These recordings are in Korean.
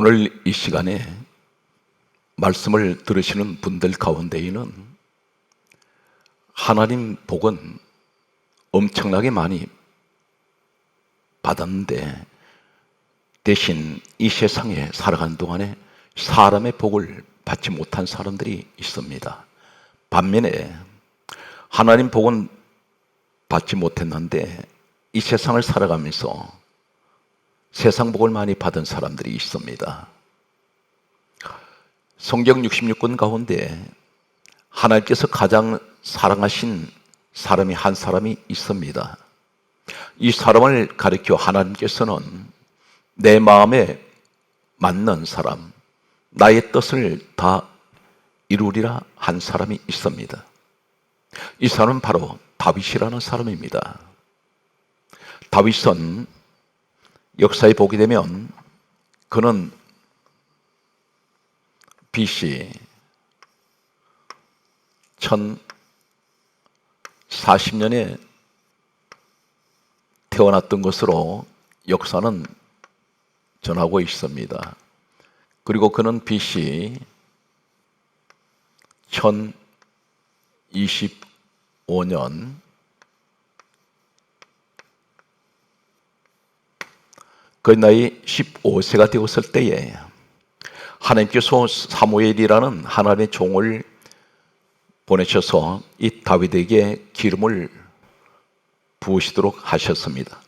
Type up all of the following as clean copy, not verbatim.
오늘 이 시간에 말씀을 들으시는 분들 가운데에는 하나님 복은 엄청나게 많이 받았는데 대신 이 세상에 살아가는 동안에 사람의 복을 받지 못한 사람들이 있습니다. 반면에 하나님 복은 받지 못했는데 이 세상을 살아가면서 세상 복을 많이 받은 사람들이 있습니다. 성경 66권 가운데 하나님께서 가장 사랑하신 사람이 한 사람이 있습니다. 이 사람을 가리켜 하나님께서는 내 마음에 맞는 사람, 나의 뜻을 다 이루리라 한 사람이 있습니다. 이 사람은 바로 다윗이라는 사람입니다. 다윗은 역사에 보게 되면 그는 BC 1040년에 태어났던 것으로 역사는 전하고 있습니다. 그리고 그는 BC 1025년 그 나이 15세가 되었을 때에 하나님께서 사무엘이라는 하나님의 종을 보내셔서 이 다윗에게 기름을 부으시도록 하셨습니다.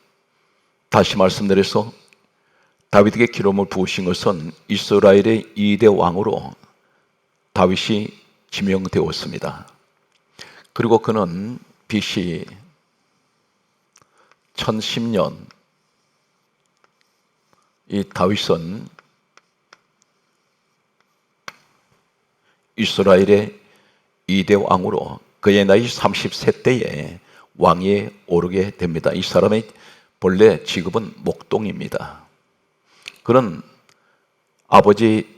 다시 말씀드려서 다윗에게 기름을 부으신 것은 이스라엘의 2대 왕으로 다윗이 지명되었습니다. 그리고 그는 BC 1010년 이 다윗은 이스라엘의 2대 왕으로 그의 나이 30세 때에 왕위에 오르게 됩니다. 이 사람의 본래 직업은 목동입니다. 그는 아버지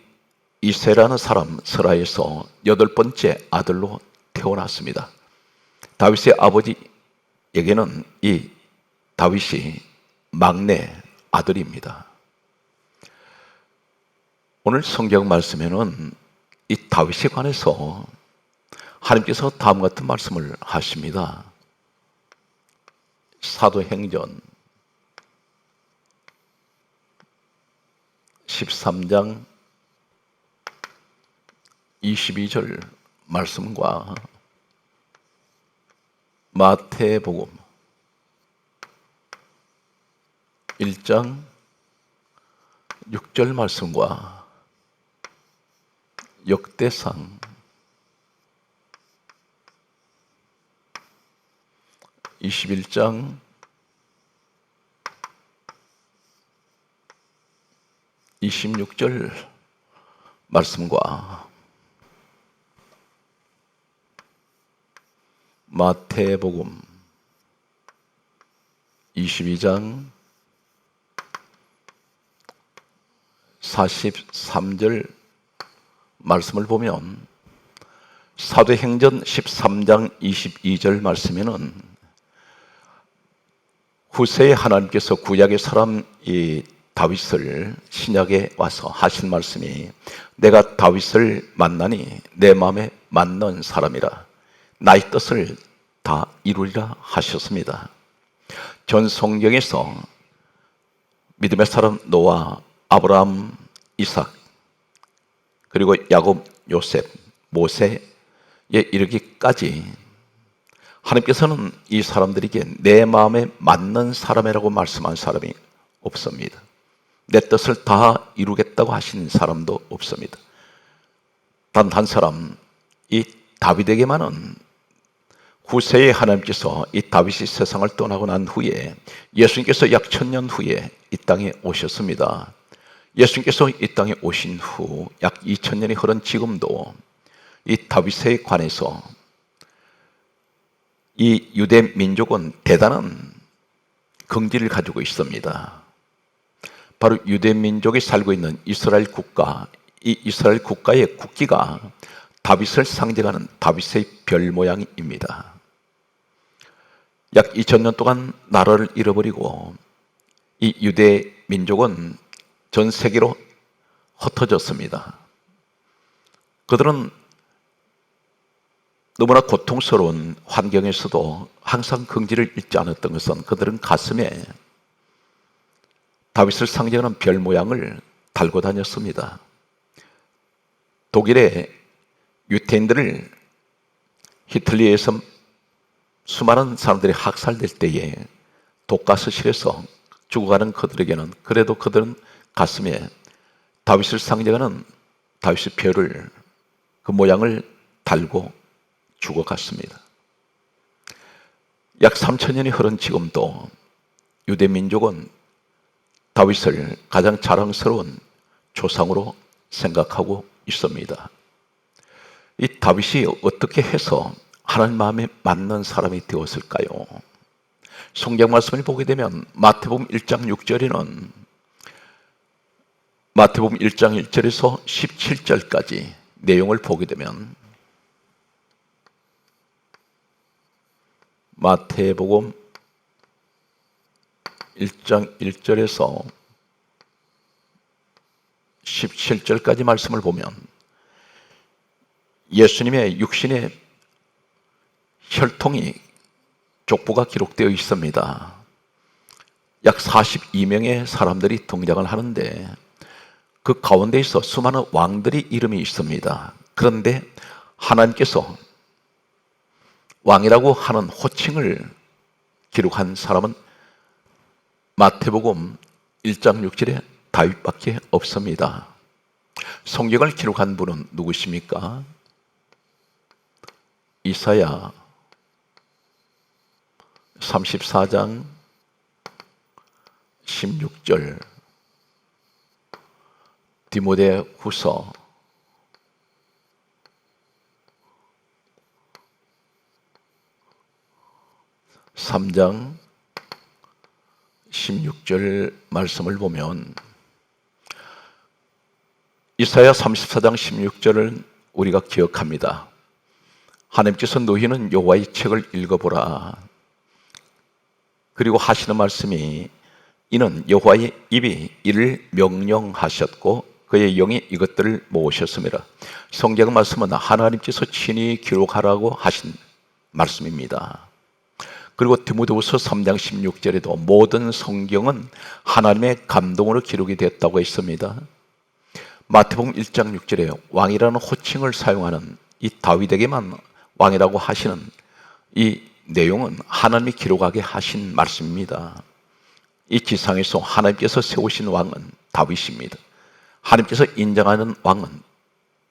이새라는 사람 스라에서 8번째 아들로 태어났습니다. 다윗의 아버지에게는 이 다윗이 막내 아들입니다. 오늘 성경 말씀에는 이 다윗에 관해서 하나님께서 다음 같은 말씀을 하십니다. 사도행전 13장 22절 말씀과 마태복음 1장 6절 말씀과 역대상 21장 26절 말씀과 마태복음 22장 43절 말씀을 보면 사도행전 13장 22절 말씀에는 후세에 하나님께서 구약의 사람 이 다윗을 신약에 와서 하신 말씀이 내가 다윗을 만나니 내 마음에 맞는 사람이라 나의 뜻을 다 이루리라 하셨습니다. 전 성경에서 믿음의 사람 노아, 아브라함, 이삭 그리고 야곱, 요셉, 모세에 이르기까지 하나님께서는 이 사람들에게 내 마음에 맞는 사람이라고 말씀한 사람이 없습니다. 내 뜻을 다 이루겠다고 하신 사람도 없습니다. 단 한 사람, 이 다윗에게만은 후세에 하나님께서 이 다윗이 세상을 떠나고 난 후에 예수님께서 약 1000년 후에 이 땅에 오셨습니다. 예수님께서 이 땅에 오신 후 약 2000년이 흐른 지금도 이 다윗에 관해서 이 유대 민족은 대단한 긍지를 가지고 있습니다. 바로 유대 민족이 살고 있는 이스라엘 국가, 이 이스라엘 국가의 국기가 다윗을 상징하는 다윗의 별 모양입니다. 약 2000년 동안 나라를 잃어버리고 이 유대 민족은 전 세계로 흩어졌습니다. 그들은 너무나 고통스러운 환경에서도 항상 긍지를 잃지 않았던 것은 그들은 가슴에 다윗을 상징하는 별 모양을 달고 다녔습니다. 독일의 유태인들을 히틀러에서 수많은 사람들이 학살될 때에 독가스실에서 죽어가는 그들에게는 그래도 그들은 가슴에 다윗을 상징하는 다윗의 별을 그 모양을 달고 죽어갔습니다. 약 3,000년이 흐른 지금도 유대 민족은 다윗을 가장 자랑스러운 조상으로 생각하고 있습니다. 이 다윗이 어떻게 해서 하나님 마음에 맞는 사람이 되었을까요? 성경 말씀을 보게 되면 마태복음 1장 6절에는 마태복음 1장 1절에서 17절까지 내용을 보게 되면 마태복음 1장 1절에서 17절까지 말씀을 보면 예수님의 육신의 혈통이 족보가 기록되어 있습니다. 약 42명의 사람들이 등장을 하는데 그 가운데에서 수많은 왕들이 이름이 있습니다. 그런데 하나님께서 왕이라고 하는 호칭을 기록한 사람은 마태복음 1장 6절에 다윗밖에 없습니다. 성경을 기록한 분은 누구십니까? 이사야 34장 16절, 디모데후서 3장 16절 말씀을 보면 이사야 34장 16절을 우리가 기억합니다. 하나님께서 너희는 여호와의 책을 읽어보라. 그리고 하시는 말씀이 이는 여호와의 입이 이를 명령하셨고 그의 영이 이것들을 모으셨습니다. 성경 말씀은 하나님께서 친히 기록하라고 하신 말씀입니다. 그리고 디모데후서 3장 16절에도 모든 성경은 하나님의 감동으로 기록이 됐다고 했습니다. 마태복음 1장 6절에 왕이라는 호칭을 사용하는 이 다윗에게만 왕이라고 하시는 이 내용은 하나님이 기록하게 하신 말씀입니다. 이 지상에서 하나님께서 세우신 왕은 다윗입니다. 하나님께서 인정하는 왕은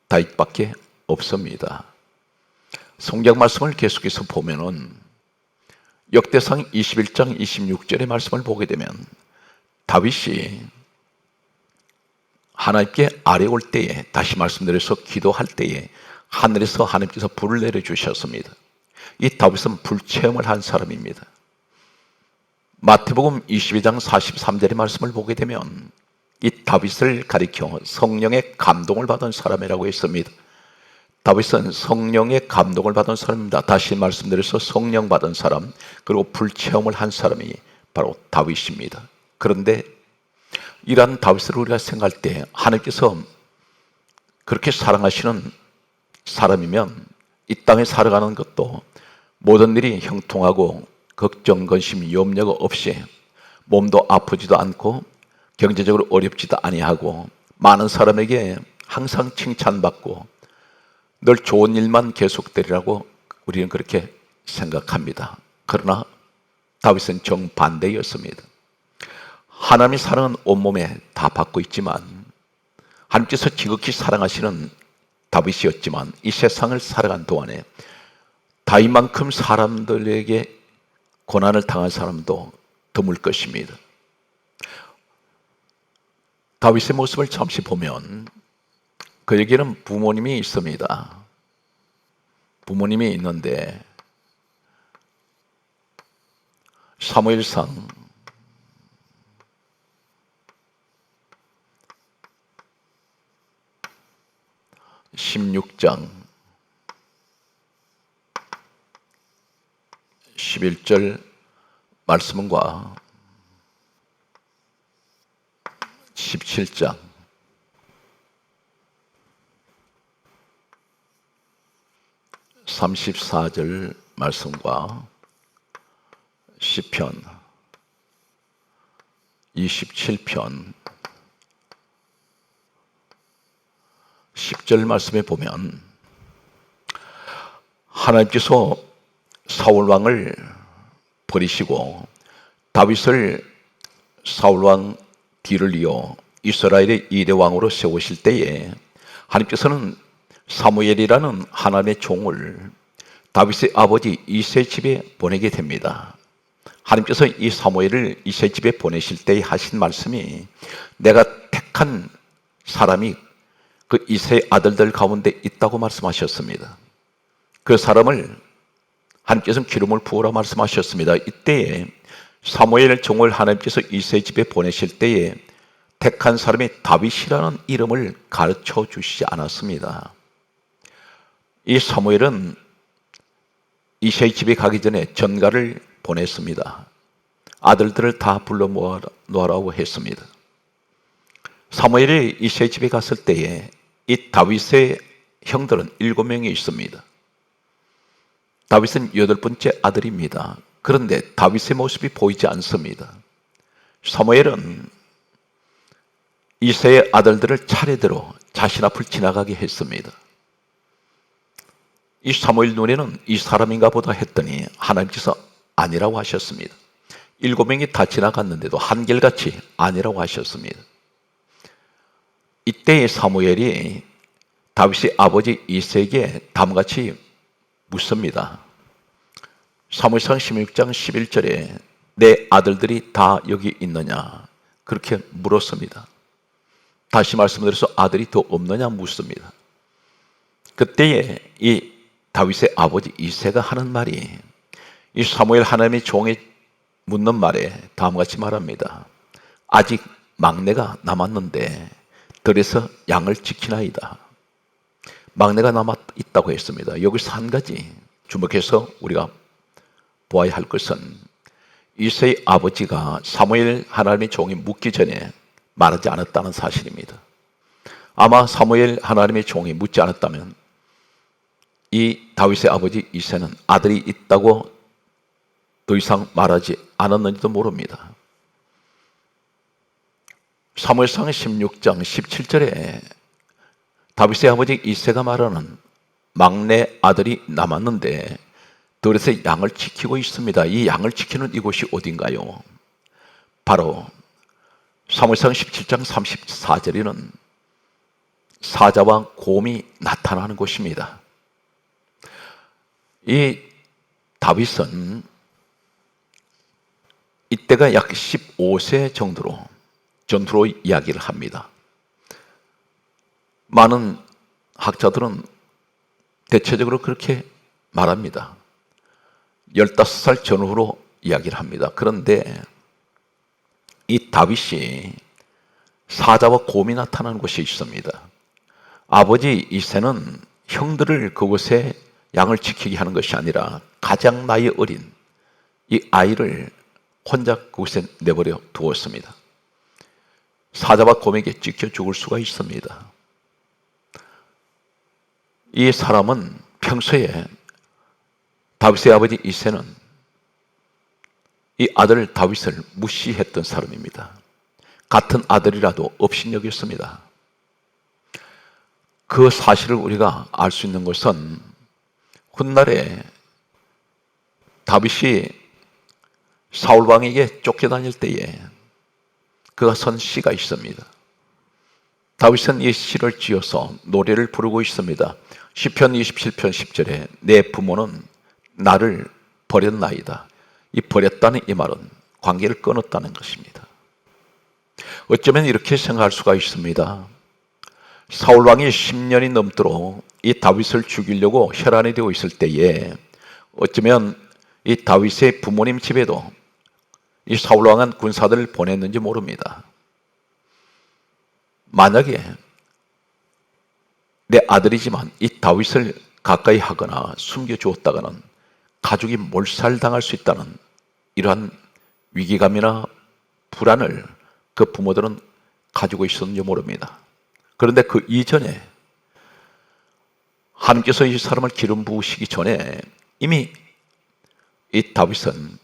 다윗밖에 없습니다. 성경 말씀을 계속해서 보면은 역대상 21장 26절의 말씀을 보게 되면 다윗이 하나님께 아뢰올 때에, 다시 말씀드려서 기도할 때에 하늘에서 하나님께서 불을 내려주셨습니다. 이 다윗은 불체험을 한 사람입니다. 마태복음 22장 43절의 말씀을 보게 되면 이 다윗을 가리켜 성령의 감동을 받은 사람이라고 했습니다. 다윗은 성령의 감동을 받은 사람입니다. 다시 말씀드려서 성령 받은 사람, 그리고 불체험을 한 사람이 바로 다윗입니다. 그런데 이러한 다윗을 우리가 생각할 때 하나님께서 그렇게 사랑하시는 사람이면 이 땅에 살아가는 것도 모든 일이 형통하고 걱정, 근심, 염려가 없이 몸도 아프지도 않고 경제적으로 어렵지도 아니하고 많은 사람에게 항상 칭찬받고 늘 좋은 일만 계속되리라고 우리는 그렇게 생각합니다. 그러나 다윗은 정반대였습니다. 하나님이 사랑은 온몸에 다 받고 있지만 하나님께서 지극히 사랑하시는 다윗이었지만 이 세상을 살아간 동안에 다윗만큼 사람들에게 고난을 당한 사람도 드물 것입니다. 다윗의 모습을 잠시 보면 그에게는 부모님이 있습니다. 부모님이 있는데 사무엘상 16장 11절 말씀과 17장 34절 말씀과 시편 27편 10절 말씀에 보면 하나님께서 사울왕을 버리시고 다윗을 사울왕 뒤를 이어 이스라엘의 2대 왕으로 세우실 때에 하나님께서는 사무엘이라는 하나님의 종을 다윗의 아버지 이새의 집에 보내게 됩니다. 하나님께서 이 사무엘을 이새의 집에 보내실 때 하신 말씀이 내가 택한 사람이 그 이새의 아들들 가운데 있다고 말씀하셨습니다. 그 사람을 하나님께서는 기름을 부으라 말씀하셨습니다. 이때에 사무엘 종을 하나님께서 이새의 집에 보내실 때에 택한 사람이 다윗이라는 이름을 가르쳐 주시지 않았습니다. 이 사무엘은 이새의 집에 가기 전에 전가를 보냈습니다. 아들들을 다 불러 모아라고 했습니다. 사무엘이 이새의 집에 갔을 때에 이 다윗의 형들은 7명이 있습니다. 다윗은 8번째 아들입니다. 그런데 다윗의 모습이 보이지 않습니다. 사무엘은 이새의 아들들을 차례대로 자신 앞을 지나가게 했습니다. 이 사무엘 눈에는 이 사람인가 보다 했더니 하나님께서 아니라고 하셨습니다. 7명이 다 지나갔는데도 한결같이 아니라고 하셨습니다. 이때의 사무엘이 다윗의 아버지 이새에게 다음같이 묻습니다. 사무엘상 16장 11절에 내 아들들이 다 여기 있느냐 그렇게 물었습니다. 다시 말씀드려서 아들이 더 없느냐 묻습니다. 그때에 이 다윗의 아버지 이새가 하는 말이 이 사무엘 하나님의 종에 묻는 말에 다음같이 말합니다. 아직 막내가 남았는데 들에서 양을 지키나이다. 막내가 남아있다고 했습니다. 여기서 한 가지 주목해서 우리가 보아야 할 것은 이새의 아버지가 사무엘 하나님의 종이 묻기 전에 말하지 않았다는 사실입니다. 아마 사무엘 하나님의 종이 묻지 않았다면 이 다윗의 아버지 이새는 아들이 있다고 더 이상 말하지 않았는지도 모릅니다. 사무엘상 16장 17절에 다윗의 아버지 이새가 말하는 막내 아들이 남았는데 들에서 양을 지키고 있습니다. 이 양을 지키는 이곳이 어딘가요? 바로 사무엘상 17장 34절에는 사자와 곰이 나타나는 곳입니다. 이 다윗은 이때가 약 15세 정도로 전투로 이야기를 합니다. 많은 학자들은 대체적으로 그렇게 말합니다. 15살 전후로 이야기를 합니다. 그런데 이 다윗이 사자와 곰이 나타나는 곳이 있습니다. 아버지 이새는 형들을 그곳에 양을 지키게 하는 것이 아니라 가장 나이 어린 이 아이를 혼자 그곳에 내버려 두었습니다. 사자와 곰에게 찢겨 죽을 수가 있습니다. 이 사람은 평소에 다윗의 아버지 이새는 이 아들 다윗을 무시했던 사람입니다. 같은 아들이라도 업신여겼습니다. 그 사실을 우리가 알 수 있는 것은 훗날에 다윗이 사울왕에게 쫓겨다닐 때에 그가 쓴 시가 있습니다. 다윗은 이 시를 지어서 노래를 부르고 있습니다. 시편 27편 10절에 내 부모는 나를 버렸나이다. 이 버렸다는 이 말은 관계를 끊었다는 것입니다. 어쩌면 이렇게 생각할 수가 있습니다. 사울왕이 10년이 넘도록 이 다윗을 죽이려고 혈안이 되어 있을 때에 어쩌면 이 다윗의 부모님 집에도 이 사울왕은 군사들을 보냈는지 모릅니다. 만약에 내 아들이지만 이 다윗을 가까이 하거나 숨겨주었다가는 가족이 몰살당할 수 있다는 이러한 위기감이나 불안을 그 부모들은 가지고 있었는지 모릅니다. 그런데 그 이전에 하나님께서 이 사람을 기름 부으시기 전에 이미 이 다윗은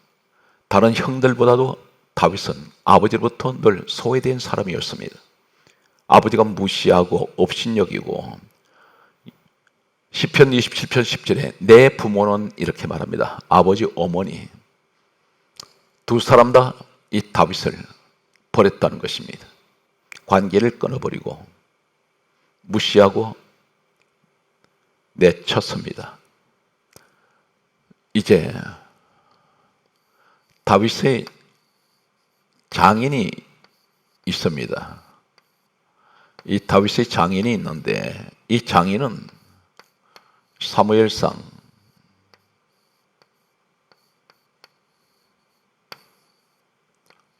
다른 형들보다도 다윗은 아버지로부터 늘 소외된 사람이었습니다. 아버지가 무시하고 업신여기고 시편 27편 10절에 내 부모는 이렇게 말합니다. 아버지 어머니 두 사람 다 이 다윗을 버렸다는 것입니다. 관계를 끊어버리고 무시하고 내쳤습니다. 이제 다윗의 장인이 있습니다. 이 다윗의 장인이 있는데 이 장인은 사무엘상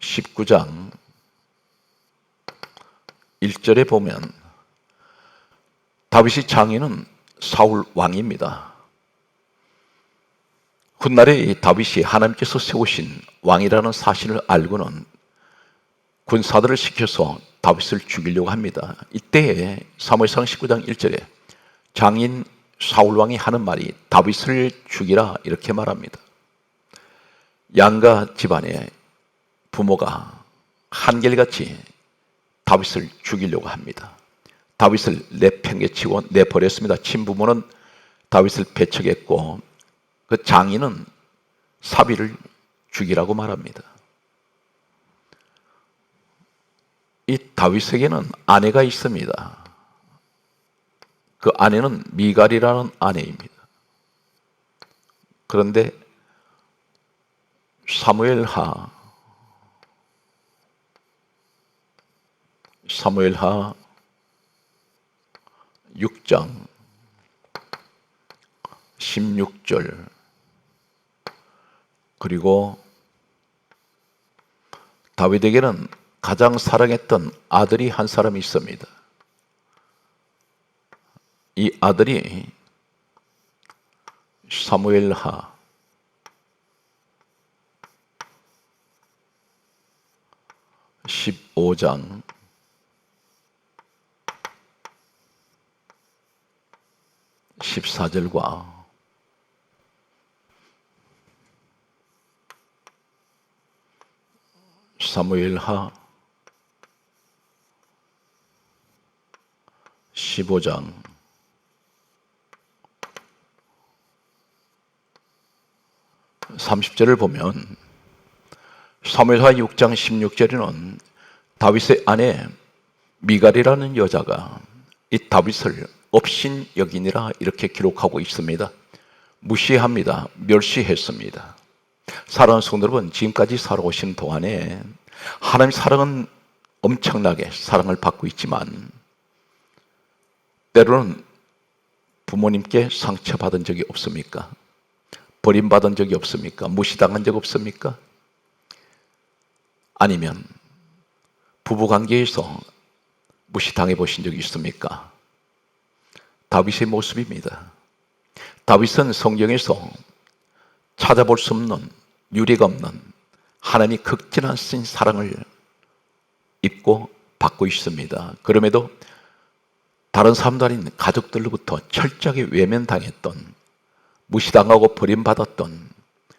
19장 1절에 보면 다윗의 장인은 사울 왕입니다. 훗날에 이 다윗이 하나님께서 세우신 왕이라는 사실을 알고는 군사들을 시켜서 다윗을 죽이려고 합니다. 이때에 사무엘상 19장 1절에 장인 사울 왕이 하는 말이 다윗을 죽이라 이렇게 말합니다. 양가 집안의 부모가 한결같이 다윗을 죽이려고 합니다. 다윗을 내팽개치고 내버렸습니다. 친부모는 다윗을 배척했고 그 장인은 사비를 죽이라고 말합니다. 이 다윗에게는 아내가 있습니다. 그 아내는 미갈이라는 아내입니다. 그런데 사무엘하 6장 16절 그리고 다윗에게는 가장 사랑했던 아들이 한 사람이 있습니다. 이 아들이 사무엘하 15장 14절과 사무엘하 15장 30절을 보면 사무엘하 6장 16절에는 다윗의 아내 미갈이라는 여자가 이 다윗을 업신여기니라 이렇게 기록하고 있습니다. 무시합니다. 멸시했습니다. 사랑하는 성도 여러분, 지금까지 살아오신 동안에 하나님의 사랑은 엄청나게 사랑을 받고 있지만 때로는 부모님께 상처받은 적이 없습니까? 버림받은 적이 없습니까? 무시당한 적 없습니까? 아니면 부부관계에서 무시당해 보신 적이 있습니까? 다윗의 모습입니다. 다윗은 성경에서 찾아볼 수 없는 유례가 없는 하나님이 극진하신 사랑을 입고 받고 있습니다. 그럼에도 다른 사람도 아닌 가족들로부터 철저하게 외면당했던, 무시당하고 버림받았던,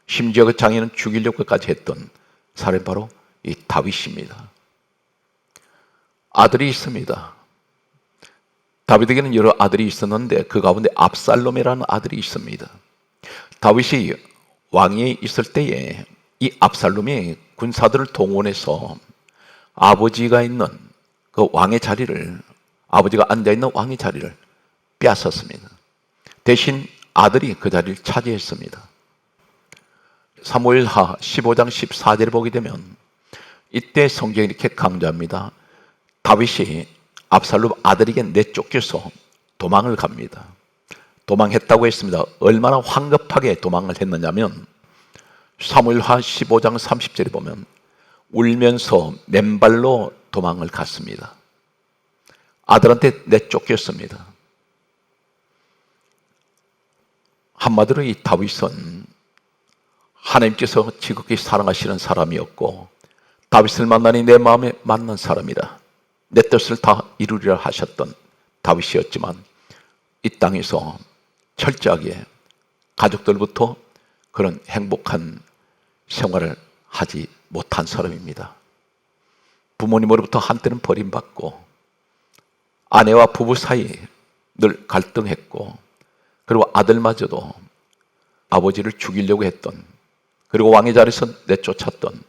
심지어 그 장인은 죽이려고까지 했던 사람이 바로 이 다윗입니다. 아들이 있습니다. 다윗에게는 여러 아들이 있었는데 그 가운데 압살롬이라는 아들이 있습니다. 다윗이 왕이 있을 때에 이 압살롬이 군사들을 동원해서 아버지가 있는 그 왕의 자리를, 아버지가 앉아있는 왕의 자리를 빼앗았습니다. 대신 아들이 그 자리를 차지했습니다. 사무엘하 15장 14절을 보게 되면 이때 성경이 이렇게 강조합니다. 다윗이 압살롬 아들에게 내쫓겨서 도망을 갑니다. 도망했다고 했습니다. 얼마나 황급하게 도망을 했느냐면 사무엘하 15장 30절에 보면 울면서 맨발로 도망을 갔습니다. 아들한테 내쫓겼습니다. 한마디로 이 다윗은 하나님께서 지극히 사랑하시는 사람이었고 다윗을 만나니 내 마음에 맞는 사람이라 내 뜻을 다 이루리라 하셨던 다윗이었지만 이 땅에서 철저하게 가족들부터 그런 행복한 생활을 하지 못한 사람입니다. 부모님으로부터 한때는 버림받고 아내와 부부 사이 늘 갈등했고, 그리고 아들마저도 아버지를 죽이려고 했던, 그리고 왕의 자리에서 내쫓았던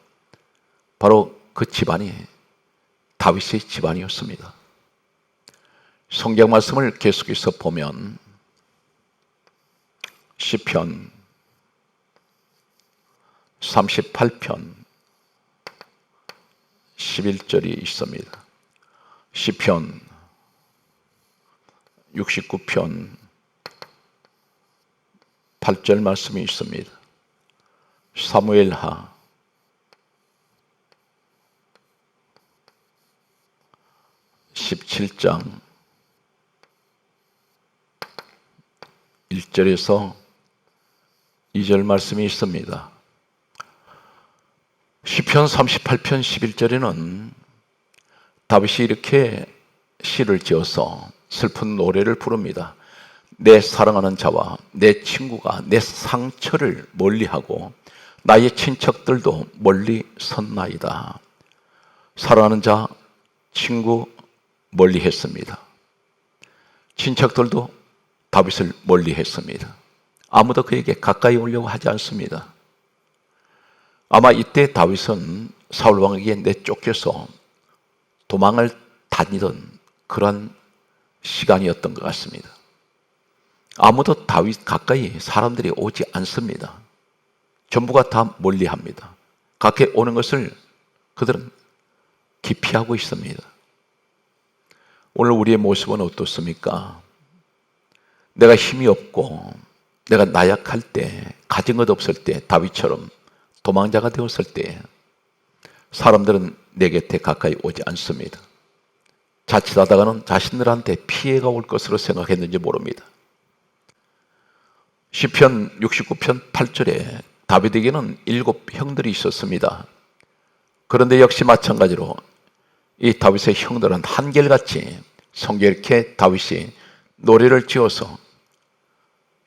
바로 그 집안이 다윗의 집안이었습니다. 성경 말씀을 계속해서 보면 시편 38편 11절이 있습니다. 시편 69편 8절 말씀이 있습니다. 사무엘하 17장 1절에서 2절 말씀이 있습니다. 시편 38편 11절에는 다윗이 이렇게 시를 지어서 슬픈 노래를 부릅니다. 내 사랑하는 자와 내 친구가 내 상처를 멀리하고 나의 친척들도 멀리 섰나이다. 사랑하는 자, 친구 멀리했습니다. 친척들도 다윗을 멀리했습니다. 아무도 그에게 가까이 오려고 하지 않습니다. 아마 이때 다윗은 사울 왕에게 내쫓겨서 도망을 다니던 그런 시간이었던 것 같습니다. 아무도 다윗 가까이 사람들이 오지 않습니다. 전부가 다 멀리합니다. 가까이 오는 것을 그들은 기피하고 있습니다. 오늘 우리의 모습은 어떻습니까? 내가 힘이 없고 내가 나약할 때, 가진 것 없을 때, 다윗처럼 도망자가 되었을 때 사람들은 내 곁에 가까이 오지 않습니다. 자칫하다가는 자신들한테 피해가 올 것으로 생각했는지 모릅니다. 시편 69편 8절에 다윗에게는 7 형들이 있었습니다. 그런데 역시 마찬가지로 이 다윗의 형들은 한결같이 성경에 이렇게 다윗이 노래를 지어서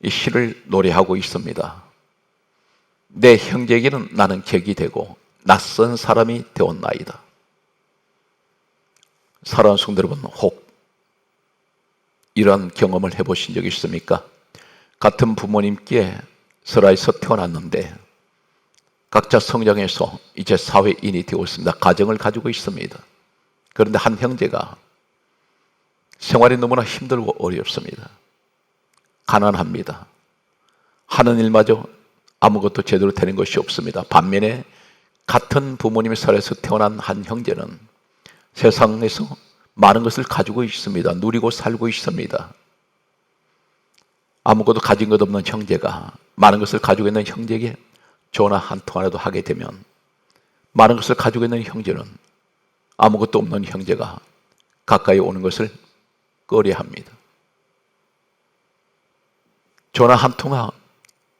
이 시를 노래하고 있습니다. 내 형제에게는 나는 객이 되고 낯선 사람이 되었나이다. 사랑하는 성도 여러분, 혹 이런 경험을 해보신 적이 있습니까? 같은 부모님께 설아에서 태어났는데 각자 성장해서 이제 사회인이 되었습니다. 가정을 가지고 있습니다. 그런데 한 형제가 생활이 너무나 힘들고 어렵습니다. 가난합니다. 하는 일마저 아무것도 제대로 되는 것이 없습니다. 반면에 같은 부모님의 설에서 태어난 한 형제는 세상에서 많은 것을 가지고 있습니다. 누리고 살고 있습니다. 아무것도 가진 것 없는 형제가 많은 것을 가지고 있는 형제에게 전화 한 통화라도 하게 되면 많은 것을 가지고 있는 형제는 아무것도 없는 형제가 가까이 오는 것을 꺼려합니다. 전화 한 통화,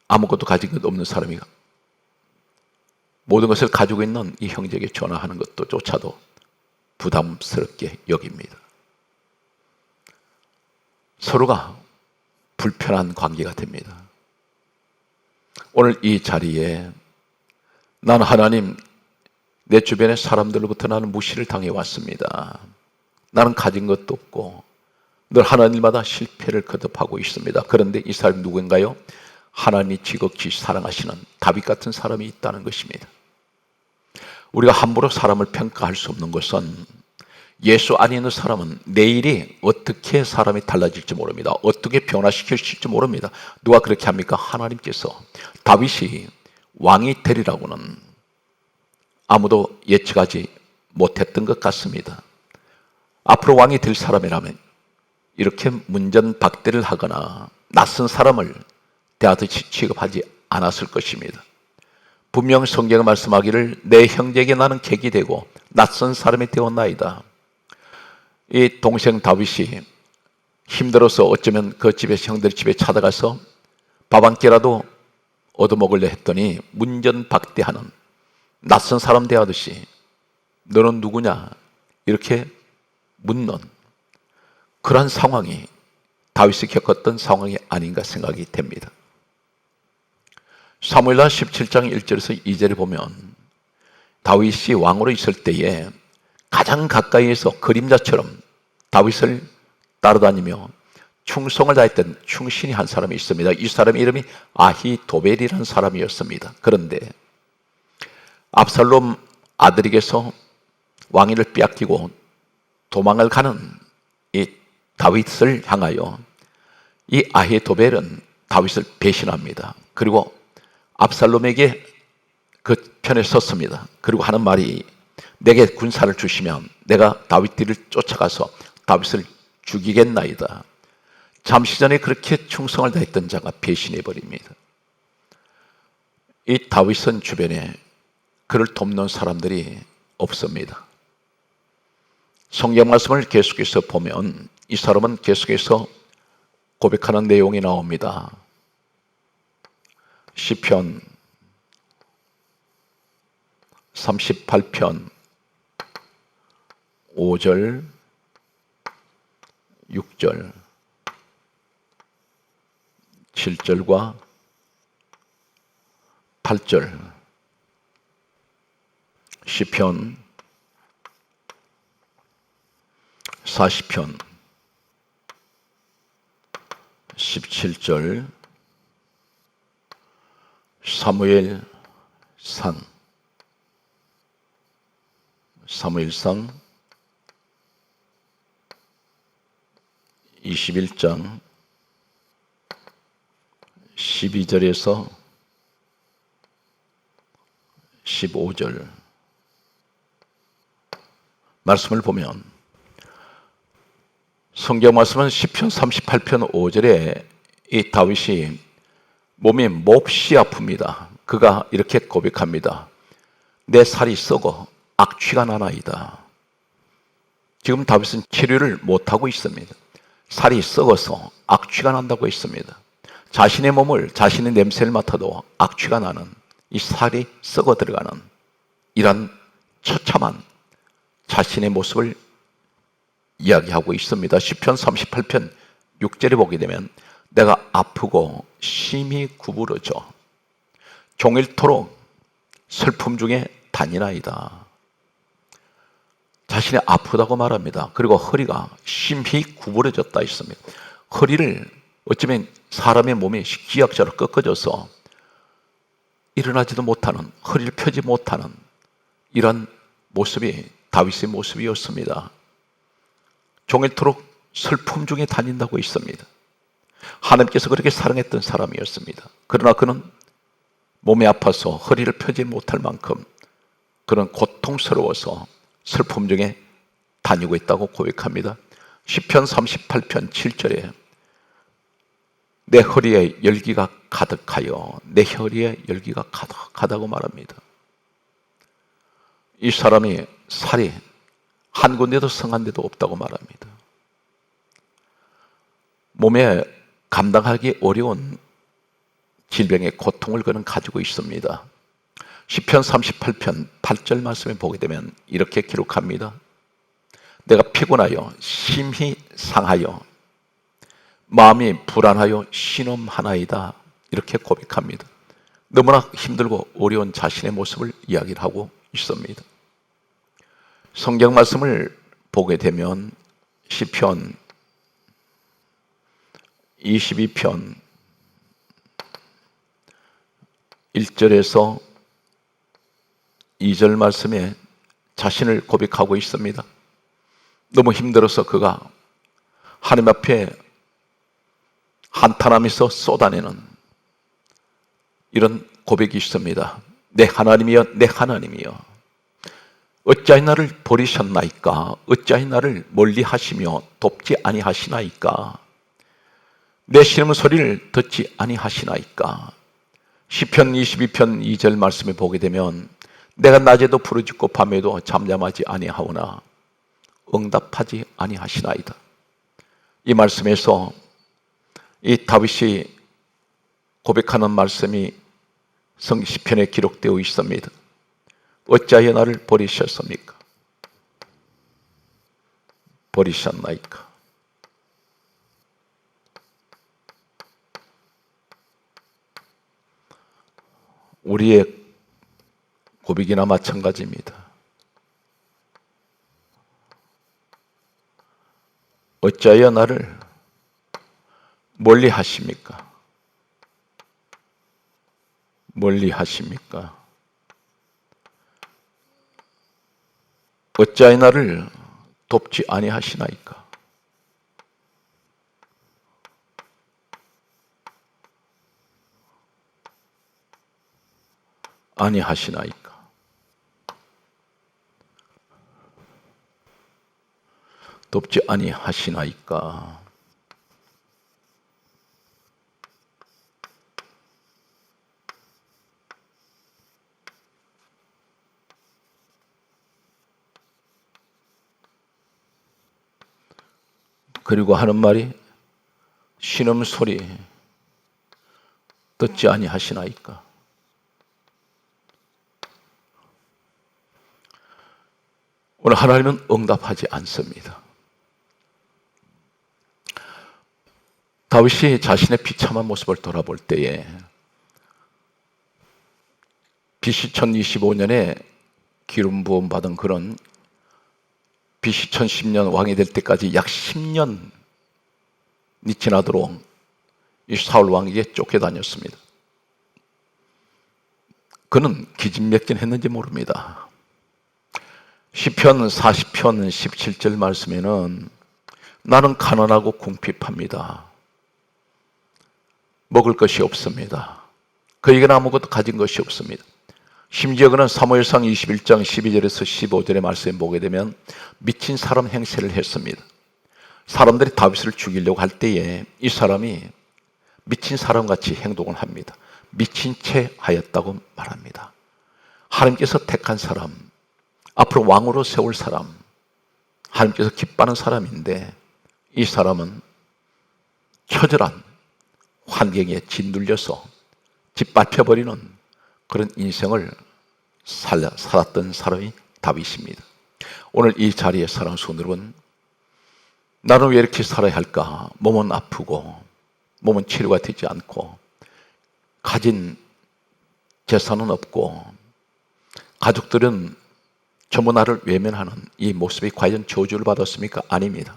아무것도 가진 것 없는 사람이 모든 것을 가지고 있는 이 형제에게 전화하는 것도 조차도 부담스럽게 여깁니다. 서로가 불편한 관계가 됩니다. 오늘 이 자리에 나는 하나님, 내 주변의 사람들로부터 나는 무시를 당해왔습니다. 나는 가진 것도 없고 늘 하나님마다 실패를 거듭하고 있습니다. 그런데 이 사람이 누구인가요? 하나님이 지극히 사랑하시는 다윗 같은 사람이 있다는 것입니다. 우리가 함부로 사람을 평가할 수 없는 것은 예수 안에 있는 사람은 내일이 어떻게 사람이 달라질지 모릅니다. 어떻게 변화시킬지 모릅니다. 누가 그렇게 합니까? 하나님께서. 다윗이 왕이 되리라고는 아무도 예측하지 못했던 것 같습니다. 앞으로 왕이 될 사람이라면 이렇게 문전박대를 하거나 낯선 사람을 대하듯이 취급하지 않았을 것입니다. 분명 성경에 말씀하기를 내 형제에게 나는 객이 되고 낯선 사람이 되었나이다. 이 동생 다윗이 힘들어서 어쩌면 그 집에 형들 집에 찾아가서 밥 한 끼라도 얻어먹으려 했더니 문전박대하는 낯선 사람 대하듯이 너는 누구냐 이렇게 묻는 그러한 상황이 다윗이 겪었던 상황이 아닌가 생각이 됩니다. 사무엘하 17장 1절에서 2절에 보면 다윗이 왕으로 있을 때에 가장 가까이에서 그림자처럼 다윗을 따라다니며 충성을 다했던 충신이 한 사람이 있습니다. 이 사람의 이름이 아히도벨이라는 사람이었습니다. 그런데 압살롬 아들에게서 왕위를 빼앗기고 도망을 가는 이 다윗을 향하여 이 아히도벨은 다윗을 배신합니다. 그리고 압살롬에게 그 편에 섰습니다. 그리고 하는 말이 내게 군사를 주시면 내가 다윗들을 쫓아가서 다윗을 죽이겠나이다. 잠시 전에 그렇게 충성을 다했던 자가 배신해 버립니다. 이 다윗은 주변에 그를 돕는 사람들이 없습니다. 성경 말씀을 계속해서 보면 이 사람은 계속해서 고백하는 내용이 나옵니다. 시편 38편 5절 6절 7절과 8절 시편 40편 17절 사무엘상 21장 12절에서 15절 말씀을 보면 성경 말씀은 시편 38편 5절에 이 다윗이 몸이 몹시 아픕니다. 그가 이렇게 고백합니다. 내 살이 썩어 악취가 나나이다. 지금 다윗은 치료를 못하고 있습니다. 살이 썩어서 악취가 난다고 했습니다. 자신의 몸을, 자신의 냄새를 맡아도 악취가 나는, 이 살이 썩어 들어가는 이런 처참한 자신의 모습을 이야기하고 있습니다. 시편 38편 6절에 보게 되면 내가 아프고 심히 구부러져 종일토록 슬픔 중에 다니나이다. 자신이 아프다고 말합니다. 그리고 허리가 심히 구부러졌다 했습니다. 허리를 어쩌면 사람의 몸이 기약자로 꺾어져서 일어나지도 못하는, 허리를 펴지 못하는 이런 모습이 다윗의 모습이었습니다. 종일토록 슬픔 중에 다닌다고 있습니다. 하나님께서 그렇게 사랑했던 사람이었습니다. 그러나 그는 몸이 아파서 허리를 펴지 못할 만큼 그런 고통스러워서 슬픔 중에 다니고 있다고 고백합니다. 시편 38편 7절에 내 허리에 열기가 가득하여 내 허리에 열기가 가득하다고 말합니다. 이 사람이 살이 한 군데도 성한 데도 없다고 말합니다. 몸에 감당하기 어려운 질병의 고통을 그는 가지고 있습니다. 시편 38편 8절 말씀에 보게 되면 이렇게 기록합니다. 내가 피곤하여 심히 상하여 마음이 불안하여 신음하나이다. 이렇게 고백합니다. 너무나 힘들고 어려운 자신의 모습을 이야기를 하고 있습니다. 성경 말씀을 보게 되면 시편 22편 1절에서 2절 말씀에 자신을 고백하고 있습니다. 너무 힘들어서 그가 하나님 앞에 한탄하면서 쏟아내는 이런 고백이 있습니다. 내 하나님이여, 내 하나님이여, 어찌하여 나를 버리셨나이까? 어찌하여 나를 멀리 하시며 돕지 아니하시나이까? 내 신음 소리를 듣지 아니하시나이까? 시편 22편 2절 말씀에 보게 되면 내가 낮에도 부르짖고 밤에도 잠잠하지 아니하오나 응답하지 아니하시나이다. 이 말씀에서 이 다윗이 고백하는 말씀이 시편에 기록되어 있습니다. 어찌하여 나를 버리셨습니까? 버리셨나이까? 우리의 고백이나 마찬가지입니다. 어찌하여 나를 멀리 하십니까? 멀리 하십니까? 어찌하여 나를 돕지 아니하시나이까? 아니하시나이까? 돕지 아니하시나이까? 그리고 하는 말이 신음소리 듣지 아니하시나이까? 오늘 하나님은 응답하지 않습니다. 다윗이 자신의 비참한 모습을 돌아볼 때에 BC 1025년에 기름 부음 받은 그런 BC 1010년 왕이 될 때까지 약 10년이 지나도록 이 사울 왕에게 쫓겨다녔습니다. 그는 기진맥진했는지 모릅니다. 시편 40편 17절 말씀에는 나는 가난하고 궁핍합니다. 먹을 것이 없습니다. 그에게는 아무것도 가진 것이 없습니다. 심지어 그는 사무엘상 21장 12절에서 15절의 말씀에 보게 되면 미친 사람 행세를 했습니다. 사람들이 다윗을 죽이려고 할 때에 이 사람이 미친 사람같이 행동을 합니다. 미친 채 하였다고 말합니다. 하나님께서 택한 사람, 앞으로 왕으로 세울 사람, 하나님께서 기뻐하는 사람인데 이 사람은 처절한 환경에 짓눌려서 짓밟혀버리는 그런 인생을 살았던 사람이 다윗입니다. 오늘 이 자리에 사랑하는 성도 여러분, 나는 왜 이렇게 살아야 할까? 몸은 아프고 몸은 치료가 되지 않고 가진 재산은 없고 가족들은 전부 나를 외면하는 이 모습이 과연 저주를 받았습니까? 아닙니다.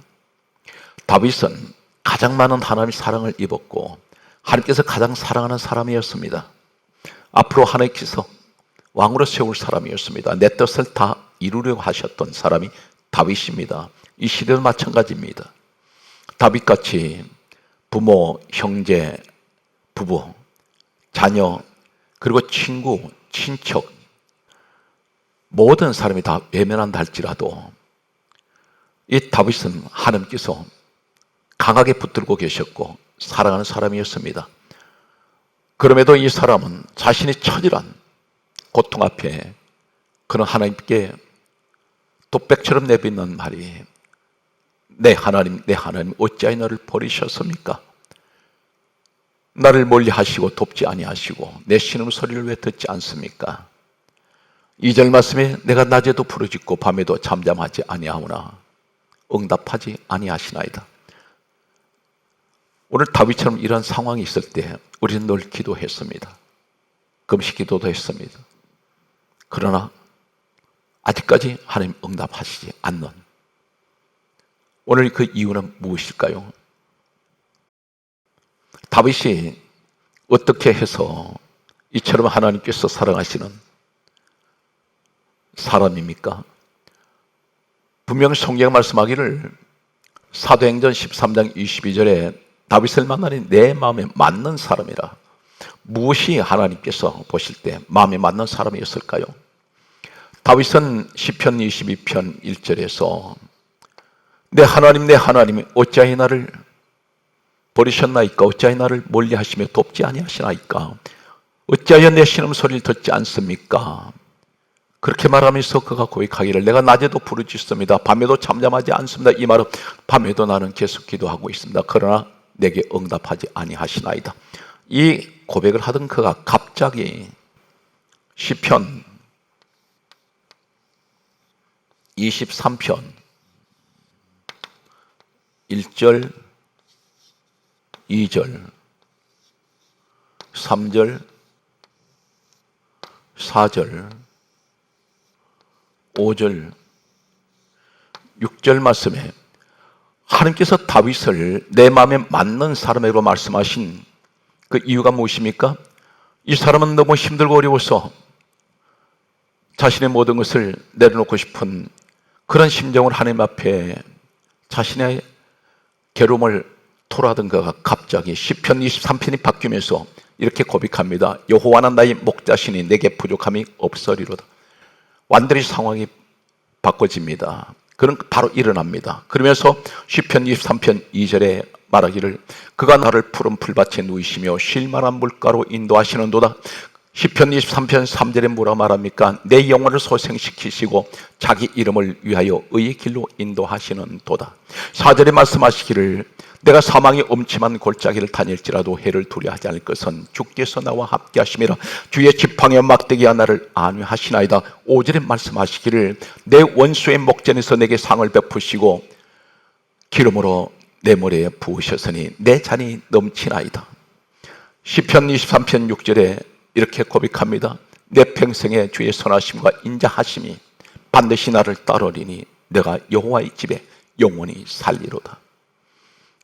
다윗은 가장 많은 하나님의 사랑을 입었고 하나님께서 가장 사랑하는 사람이었습니다. 앞으로 하나님께서 왕으로 세울 사람이었습니다. 내 뜻을 다 이루려고 하셨던 사람이 다윗입니다. 이 시대도 마찬가지입니다. 다윗같이 부모, 형제, 부부, 자녀, 그리고 친구, 친척 모든 사람이 다 외면한다 할지라도 이 다윗은 하나님께서 강하게 붙들고 계셨고 사랑하는 사람이었습니다. 그럼에도 이 사람은 자신이 처절한 고통 앞에 그는 하나님께 독백처럼 내뱉는 말이 내 하나님 어찌하여 나를 버리셨습니까? 나를 멀리 하시고 돕지 아니하시고 내 신음소리를 왜 듣지 않습니까? 2절 말씀에 내가 낮에도 부르짖고 밤에도 잠잠하지 아니하오나 응답하지 아니하시나이다. 오늘 다윗처럼 이런 상황이 있을 때 우리는 늘 기도했습니다. 금식 기도도 했습니다. 그러나 아직까지 하나님 응답하시지 않는 오늘 그 이유는 무엇일까요? 다윗이 어떻게 해서 이처럼 하나님께서 사랑하시는 사람입니까? 분명히 성경 말씀하기를 사도행전 13장 22절에 다윗을 만나니 내 마음에 맞는 사람이라. 무엇이 하나님께서 보실 때 마음에 맞는 사람이었을까요? 다윗은 시편 22편 1절에서 내 하나님 어찌하여 나를 버리셨나이까? 어찌하여 나를 멀리하시며 돕지 아니하시나이까? 어찌하여 내 신음소리를 듣지 않습니까? 그렇게 말하면서 그가 고백하기를 내가 낮에도 부르짖습니다. 밤에도 잠잠하지 않습니다. 이 말은 밤에도 나는 계속 기도하고 있습니다. 그러나 내게 응답하지 아니하시나이다. 이 고백을 하던 그가 갑자기 시편 23편 1절 2절 3절 4절, 5절, 6절 말씀에 하나님께서 다윗을 내 마음에 맞는 사람으로 말씀하신 그 이유가 무엇입니까? 이 사람은 너무 힘들고 어려워서 자신의 모든 것을 내려놓고 싶은 그런 심정을 하나님 앞에 자신의 괴로움을 토로하던 그가 갑자기 시편 23편이 바뀌면서 이렇게 고백합니다. 여호와는 나의 목자시니 내게 부족함이 없으리로다. 완전히 상황이 바꿔집니다. 그는 바로 일어납니다. 그러면서 시편 23편 2절에 말하기를 그가 나를 푸른 풀밭에 누이시며 쉴 만한 물가로 인도하시는도다. 시편 23편 3절에 뭐라 말합니까? 내 영혼을 소생시키시고 자기 이름을 위하여 의의 길로 인도하시는 도다. 4절에 말씀하시기를 내가 사망의 엄침한 골짜기를 다닐지라도 해를 두려워하지 않을 것은 주께서 나와 함께 하심이라. 주의 지팡이와 막대기가 나를 안위하시나이다. 5절에 말씀하시기를 내 원수의 목전에서 내게 상을 베푸시고 기름으로 내 머리에 부으셨으니 내 잔이 넘치나이다. 시편 23편 6절에 이렇게 고백합니다. 내 평생에 주의 선하심과 인자하심이 반드시 나를 따르리니 내가 여호와의 집에 영원히 살리로다.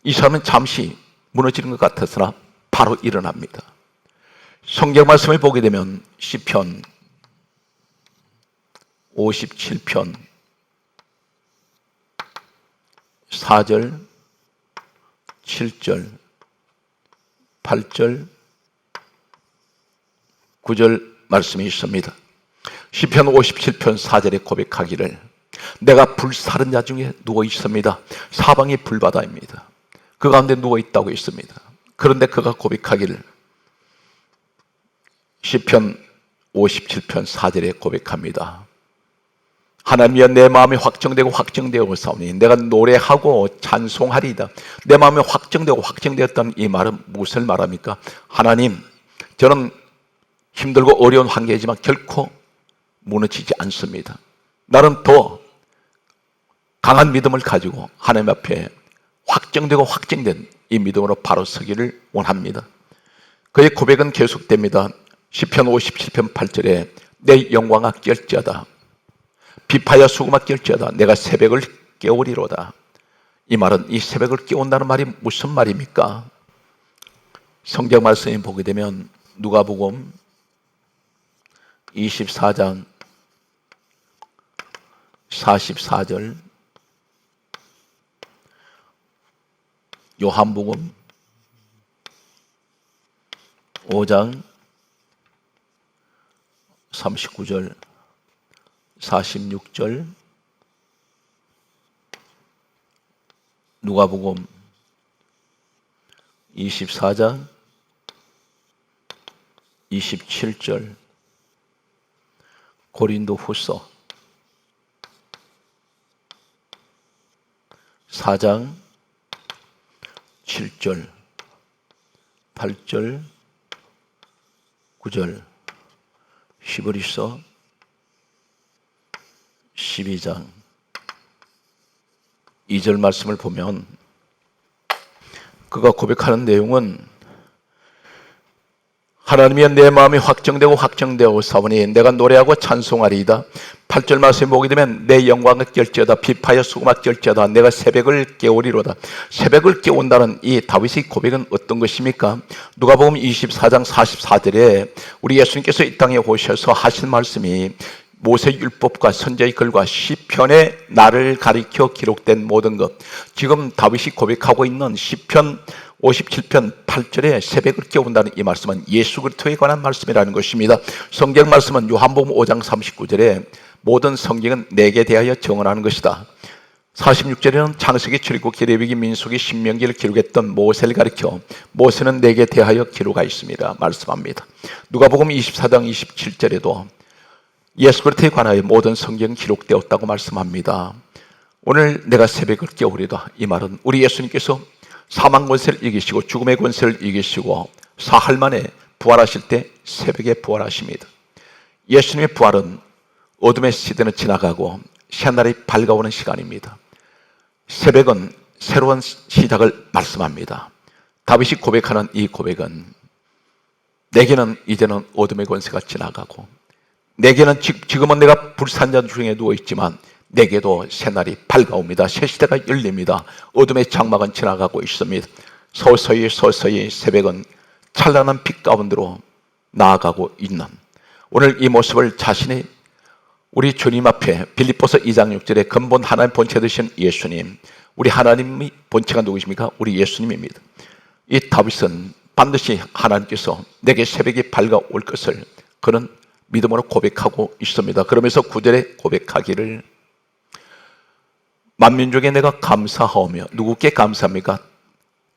이 사람은 잠시 무너지는 것 같았으나 바로 일어납니다. 성경 말씀을 보게 되면 시편 57편 4절, 7절, 8절, 9절 말씀이 있습니다. 시편 57편 4절에 고백하기를 내가 불사른 자 중에 누워 있습니다. 사방이 불바다입니다. 그 가운데 누워 있다고 있습니다. 그런데 그가 고백하기를 시편 57편 4절에 고백합니다. 하나님이여 내 마음이 확정되고 싸우니 내가 노래하고 찬송하리이다. 내 마음이 확정되었다는 이 말은 무엇을 말합니까? 하나님, 저는 힘들고 어려운 환경이지만 결코 무너지지 않습니다. 나는 더 강한 믿음을 가지고 하나님 앞에 확정된 이 믿음으로 바로 서기를 원합니다. 그의 고백은 계속됩니다. 시편 57편 8절에 내 영광아 깰지어다. 비파야 수금아 깰지어다. 내가 새벽을 깨우리로다. 이 말은 이 새벽을 깨운다는 말이 무슨 말입니까? 성경 말씀을 보게 되면 누가복음 24장 44절, 요한복음 5장 39절, 46절, 누가복음 24장 27절, 고린도후서 4장 7절, 8절, 9절, 히브리서 12장 2절 말씀을 보면 그가 고백하는 내용은 하나님이여 내 마음이 확정되고 싸우니 내가 노래하고 찬송하리이다. 8절 말씀에 보게 되면 내 영광을 깰지어다. 비파여 수금아 깰지어다. 내가 새벽을 깨우리로다. 새벽을 깨운다는 이 다윗의 고백은 어떤 것입니까? 누가복음 24장 44절에 우리 예수님께서 이 땅에 오셔서 하신 말씀이 모세 율법과 선지자의 글과 시편에 나를 가리켜 기록된 모든 것, 지금 다윗이 고백하고 있는 시편 57편 8절에 새벽을 깨운다는 이 말씀은 예수 그리스도에 관한 말씀이라는 것입니다. 성경 말씀은 요한복음 5장 39절에 모든 성경은 내게 대하여 증언하는 것이다. 46절에는 창세기, 출애굽기, 레위기, 민수기, 신명기를 기록했던 모세를 가리켜 모세는 내게 대하여 기록하여 있습니다 말씀합니다. 누가복음 24장 27절에도 예수 그리스도에 관하여 모든 성경이 기록되었다고 말씀합니다. 오늘 내가 새벽을 깨우리다. 이 말은 우리 예수님께서 사망 권세를 이기시고 죽음의 권세를 이기시고 사흘 만에 부활하실 때 새벽에 부활하십니다. 예수님의 부활은 어둠의 시대는 지나가고 새날이 밝아오는 시간입니다. 새벽은 새로운 시작을 말씀합니다. 다윗이 고백하는 이 고백은 내게는 이제는 어둠의 권세가 지나가고 내게는 지금은 내가 불산자 중에 누워있지만 내게도 새날이 밝아옵니다. 새 시대가 열립니다. 어둠의 장막은 지나가고 있습니다. 서서히 새벽은 찬란한 빛 가운데로 나아가고 있는 오늘 이 모습을 자신이 우리 주님 앞에 빌립보서 2장 6절에 근본 하나님 본체 되신 예수님, 우리 하나님의 본체가 누구십니까? 우리 예수님입니다. 이 다윗은 반드시 하나님께서 내게 새벽이 밝아올 것을 그는 믿음으로 고백하고 있습니다. 그러면서 9절에 고백하기를 만민중에 내가 감사하오며, 누구께 감사합니까?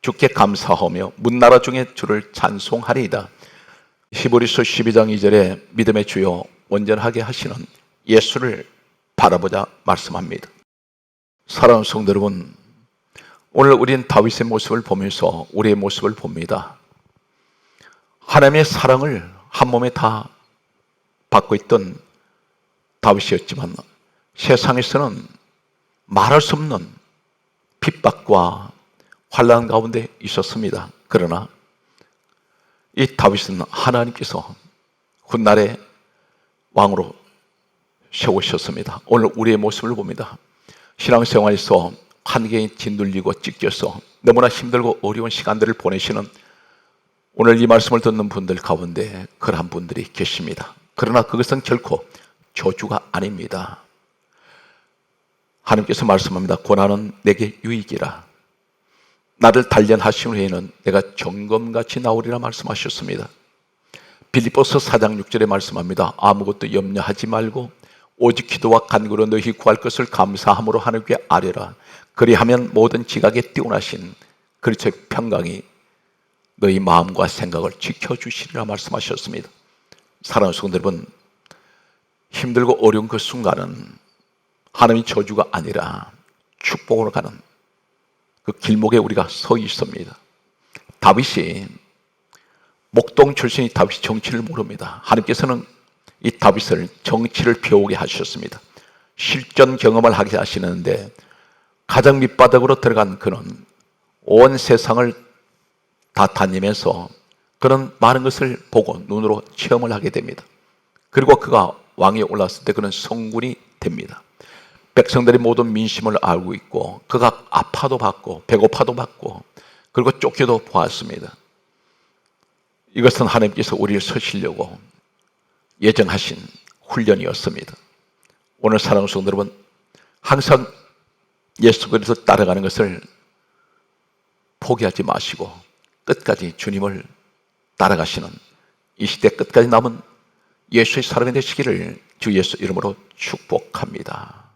주께 감사하오며 문나라 중에 주를 찬송하리이다. 히브리서 12장 2절에 믿음의 주요 온전하게 하시는 예수를 바라보자 말씀합니다. 사랑하는 성도 여러분, 오늘 우리는 다윗의 모습을 보면서 우리의 모습을 봅니다. 하나님의 사랑을 한 몸에 다 받고 있던 다윗이었지만 세상에서는 말할 수 없는 핍박과 환난 가운데 있었습니다. 그러나 이 다윗은 하나님께서 훗날에 왕으로 세우셨습니다. 오늘 우리의 모습을 봅니다. 신앙생활에서 환경에 짓눌리고 찢겨서 너무나 힘들고 어려운 시간들을 보내시는 오늘 이 말씀을 듣는 분들 가운데 그러한 분들이 계십니다. 그러나 그것은 결코 저주가 아닙니다. 하나님께서 말씀합니다. 고난은 내게 유익이라. 나를 단련하신 후에는 내가 정검같이 나오리라 말씀하셨습니다. 빌립보서 4장 6절에 말씀합니다. 아무것도 염려하지 말고 오직 기도와 간구로 너희 구할 것을 감사함으로 하나님께 아뢰라. 그리하면 모든 지각에 뛰어나신 그리스도의 평강이 너희 마음과 생각을 지켜주시리라 말씀하셨습니다. 사랑하는 성도 여러분, 힘들고 어려운 그 순간은 하나님의 저주가 아니라 축복으로 가는 그 길목에 우리가 서 있습니다. 다윗이 목동 출신이 다윗이 정치를 모릅니다. 하나님께서는 이 다윗을 정치를 배우게 하셨습니다. 실전 경험을 하게 하시는데 가장 밑바닥으로 들어간 그는 온 세상을 다 다니면서 그런 많은 것을 보고 눈으로 체험을 하게 됩니다. 그리고 그가 왕위에 올랐을 때 그는 성군이 됩니다. 백성들이 모든 민심을 알고 있고 그가 아파도 받고 배고파도 받고 그리고 쫓겨도 보았습니다. 이것은 하나님께서 우리를 서시려고 예정하신 훈련이었습니다. 오늘 사랑하는 성도 여러분, 항상 예수 그리스도 따라가는 것을 포기하지 마시고 끝까지 주님을 따라가시는 이 시대 끝까지 남은 예수의 사람이 되시기를 주 예수 이름으로 축복합니다.